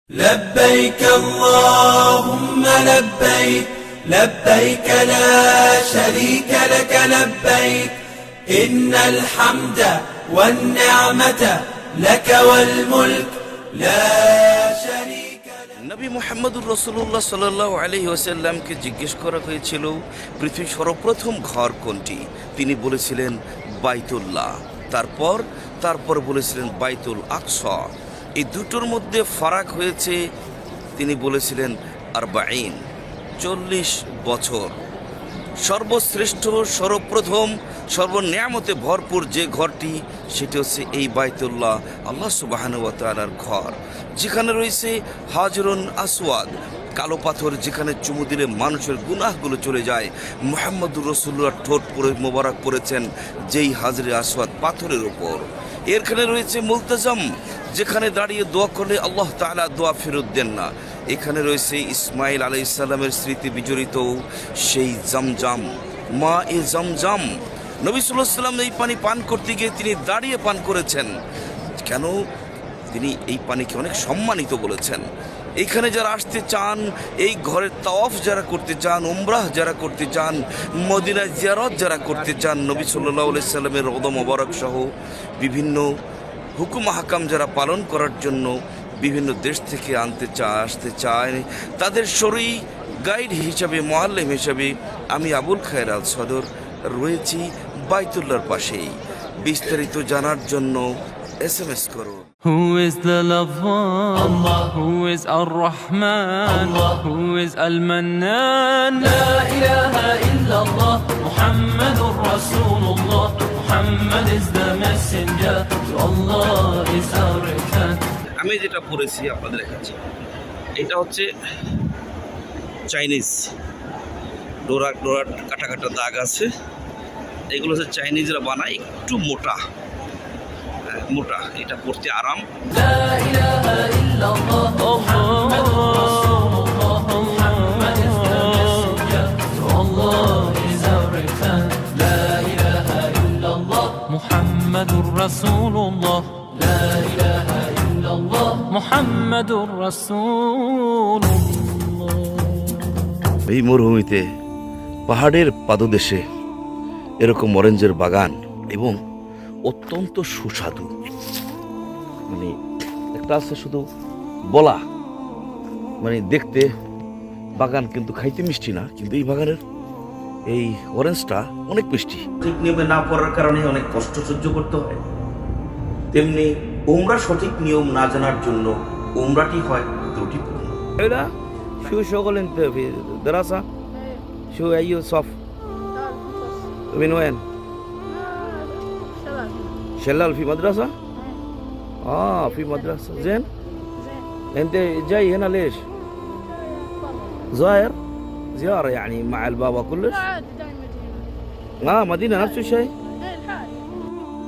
لبيك اللهم لبيك لبيك لا شريك لك لبيك إن الحمد والنعمة لك والملك لا شريك لك। নবী মুহাম্মদুর রাসূলুল্লাহ সাল্লাল্লাহু আলাইহি ওয়াসাল্লামকে জিজ্ঞেস করা হয়েছিল পৃথিবীর সর্বপ্রথম ঘর কোনটি। তিনি বলেছিলেন বাইতুল্লাহ। তারপর বলেছিলেন বাইতুল আকসা। এই দুটোর মধ্যে ফারাক হয়েছে, তিনি বলেছিলেন 40 বছর। সর্বশ্রেষ্ঠ, সর্বপ্রথম, সর্বনিয়ামতে ভরপুর যে ঘরটি, সেটি হচ্ছে এই বাইতুল্লাহ, আল্লাহ সুবহানাহু ওয়া তাআলার ঘর, যেখানে রয়েছে হাজরুন আসওয়াদ, কালো পাথর, যেখানে চুমু দিলে মানুষের গুনাহগুলো চলে যায়। মুহাম্মদুর রাসূলুল্লাহ ঠোঁট পরে মোবারক পড়েছেন যেই হাজরে আসওয়াদ পাথরের উপর। এখানে রয়েছে মুলতাজাম, যেখানে দাঁড়িয়ে দোয়া করলে আল্লাহ তাআলা দোয়া ফেরত দেন না। এখানে রয়েছে ইসমাইল আলাইহিস সালামের স্মৃতি বিজড়িত সেই জামজাম, মা এ জামজাম। নবী সাল্লাল্লাহু আলাইহি ওয়াসাল্লাম এই পানি পান করতে গিয়ে তিনি দাঁড়িয়ে পান করেছেন। কেন? তিনি এই পানিকে অনেক সম্মানিত বলেছেন। এখানে যারা আসতে চান, এই ঘরের তাওয়াফ যারা করতে চান, উমরাহ যারা করতে চান, মদিনা জিয়ারত যারা করতে চান, নবী সাল্লাল্লাহু আলাইহি ওয়াসাল্লামের রওজা মোবারক সহ বিভিন্ন হুকুম হাকাম যারা পালন করার জন্য বিভিন্ন দেশ থেকে আসতে চায়, তাদের শরী গাইড হিসাবে, মুআল্লিম হিসাবে আমি আবুল খায়ের আল সদর রয়েছি বাইতুল্লাহর পাশেই। বিস্তারিত জানার জন্য SMS করো। Who is the loved one? Allah. Who is Ar-Rahman? Allah. Who is Al-Mannan? La ilaha illallah, Muhammadur Rasulullah. Muhammad is the messenger, to Allah is our return. আমি যেটা পড়েছি আপনাদের কাছে, এটা হচ্ছে চাইনিজ, ডোরা কাটা দাগ আছে। এগুলো হচ্ছে চাইনিজরা বানায়, একটু মোটা, এটা পড়তে আরাম। La ilaha illallah, Muhammadur Rasulullah. Muhammad is the messenger, to Allah is our return. La ilaha illallah, Muhammadur Rasulullah. La ilaha illallah, Muhammadur Rasulullah. এই মরুভূমিতে পাহাড়ের পাদদেশে এরকম অরেঞ্জের বাগান, এবং অত্যন্ত সুস্বাদু। মানে একটা আছে শুধু বলা, মানে দেখতে বাগান, কিন্তু খাইতে মিষ্টি না। কিন্তু এই বাগানের এই অরেঞ্জটা অনেক মিষ্টি। ঠিক নিয়মে না পড়ার কারণে অনেক কষ্ট সহ্য করতে হয়। তেমনি উমরা সঠিক নিয়ম না জানার জন্য উমরাটি হয় ত্রুটিপূর্ণ। এটা شو شغل انت في دراسة؟ شو أي صف؟ من وين؟ شلال في مدرسة؟ في مدرسة. زين؟ انت جاي هنا ليش؟ زائر؟ زيارة يعني مع البابا كلش؟ لا عادي دايما هنا. مدينة نفس الشيء؟ ايه الحال.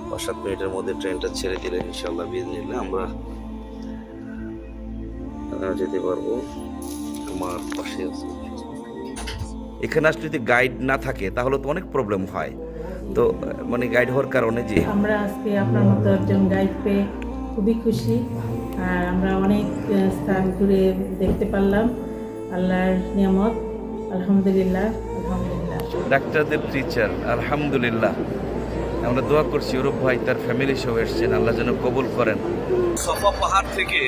5-7 মিনিটের মধ্যে ট্রেনটা ছেড়ে দিলে ইনশাআল্লাহ বিজনেল্লাহ আমরা যেতে পারবো। আমার পাশে আছে। এখানে আসলে যদি গাইড না থাকে তাহলে তো অনেক প্রবলেম হয়। তো মানে গাইড হওয়ার কারণে যে আমরা আজকে আপনার মতো একজন গাইড পেয়ে খুবই খুশি। আর আমরা অনেক স্থান ঘুরে দেখতে পারলাম। আল্লাহর নিয়ামত, আলহামদুলিল্লাহ আলহামদুলিল্লাহ। ডাক্তারদের টিচার, আলহামদুলিল্লাহ। আমরা দোয়া করছি ওরূপ ভাই তার ফ্যামিলি সহ এসছেন, আল্লাহ যেন কবুল করেন। সাফা পাহাড় থেকে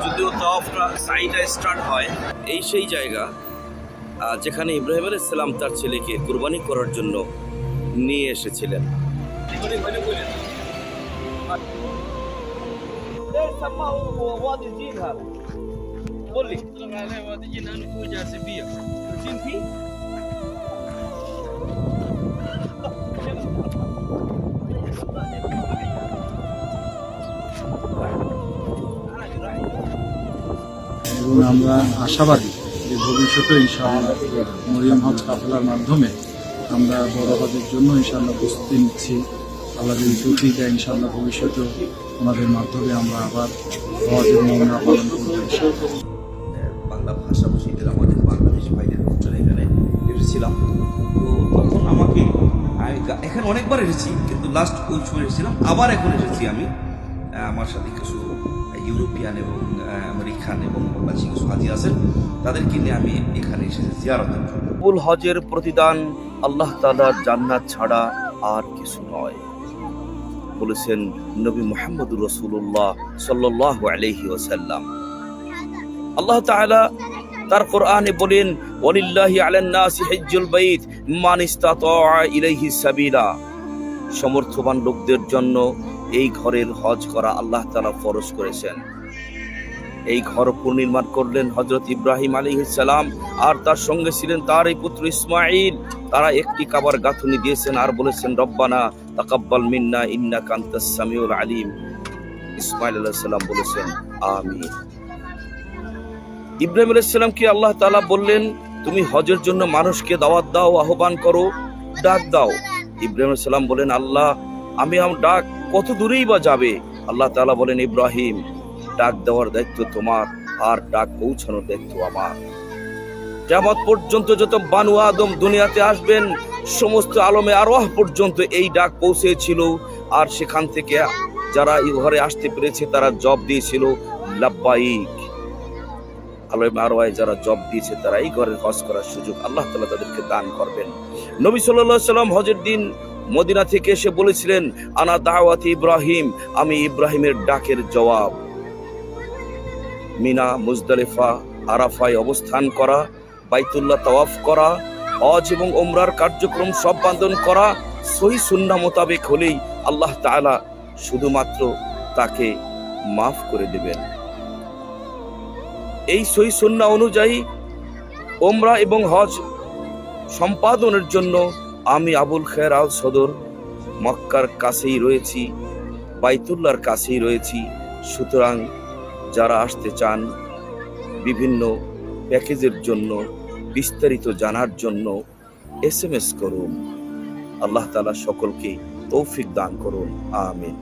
যদিও তাওয়াফটা সাইডে স্টার্ট হয়, এই সেই জায়গা যেখানে ইব্রাহিম আলাইহিস সালাম তার ছেলেকে কুরবানি করার জন্য নিয়ে এসেছিলেন। এবং আমরা আশাবাদী যে ভবিষ্যতে ইনশাআল্লাহ মরিয়ম হজ কাফেলার মাধ্যমে আমরা বড় হজের জন্য ইনশাআল্লাহ প্রস্তুতি নিচ্ছি। আল্লাহ যদি তৌফিক দেয় ইনশাআল্লাহ ভবিষ্যতে ওনাদের মাধ্যমে আমরা আবার হজ এবং উমরা পালন করব ইনশাআল্লাহ। বাংলা ভাষাভাষীদের আমাদের বাংলাদেশি ভাইদের হোস্টেলে এখানে এসেছিলাম। তো তখন আমাকে এখানে অনেকবার এসেছি, কিন্তু লাস্ট ওই সময় এসেছিলাম, আবার এখন এসেছি আমি। আমার সাথে কিছু ইউরোপিয়ান এবং আমেরিকান এবং প্রবাসী কিছু হাজি আছেন, তাদেরকে নিয়ে আমি এখানে এসেছি জিয়ারতের জন্য। কবুল হজের প্রতিদান আল্লাহ তাআলার জান্নাত ছাড়া আর কিছু নয়, বলেছেন নবী মুহাম্মদুর রাসূলুল্লাহ সাল্লাল্লাহু আলাইহি ওয়াসাল্লাম। আল্লাহ তাআলা তার কোরআনে বলেন, ওয়ালিল্লাহি আলান নাসি হিজ্জুল বাইত মান ইসতাতাআ ইলাইহি সাবিলা। সমর্থবান লোকদের জন্য এই ঘরের হজ করা আল্লাহ তাআলা ফরজ করেছেন। এই ঘর পুনর্নির্মাণ করলেন হযরত ইব্রাহিম আলাইহিস সালাম, আর তার সঙ্গে ছিলেন তার এই পুত্র ইসমাঈল। তারা একটি কাবার গাঁথুনি দিয়েছেন আর বলেছেন, রব্বানা তাকাব্বাল মিন্না ইন্নাকা আনতাস সামিউল আলিম। ইসমাঈল আলাইহিস সালাম বলেছেন আমিন। ইব্রাহিম আলাইহিস সালামকে আল্লাহ তাআলা বললেন, তুমি হজের জন্য মানুষকে দাওয়াত দাও, আহ্বান করো, ডাক দাও। ইব্রাহিম আলাইহিস সালাম বলেন, আল্লাহ আমি ডাক কত দূরেই বা যাবে? আল্লাহ তাআলা বলেন, ইব্রাহিম ডাক দেওয়ার দায়িত্ব তোমার, আর ডাক পৌঁছানোর দায়িত্ব আমার। কিয়ামত পর্যন্ত যত বানু আদম দুনিয়াতে আসবেন, সমস্ত আলমে আরওয়াহ পর্যন্ত এই ডাক পৌঁছেছিল, আর সেখান থেকে যারা এই ঘরে আসতে পেরেছে তারা জব দিয়েছিল লাব্বাইক। আলমে আরওয়াহে যারা জব দিয়েছে তারা এই ঘরে হজ করার সুযোগ আল্লাহ তাআলা তাদেরকে দান করবেন। নবী সাল্লাল্লাহু আলাইহি সাল্লাম হজের দিন মদিনা থেকে এসে বলেছিলেন, আনা দাওয়াতি ইব্রাহিম, আমি ইব্রাহিমের ডাকের জবাব। মিনা, মুজদালিফা, আরাফায় অবস্থান করা, বাইতুল্লাহ তাওয়াফ করা, হজ এবং উমরার কার্যক্রম সব সম্পাদন করা সহিহ সুন্নাহ মোতাবেক হলেই আল্লাহ তাআলা শুধুমাত্র তাকে মাফ করে দেবেন। এই সহিহ সুন্নাহ অনুযায়ী উমরা এবং হজ সম্পাদনের জন্য আমি আবুল খায়ের আল সদর মক্কার কাছেই রয়েছি, বাইতুল্লাহর কাছেই রয়েছি। সুতরাং যারা আসতে চান, বিভিন্ন প্যাকেজের জন্য বিস্তারিত জানার জন্য SMS করুন। আল্লাহ তাআলা সকলকে তৌফিক দান করুন, আমিন।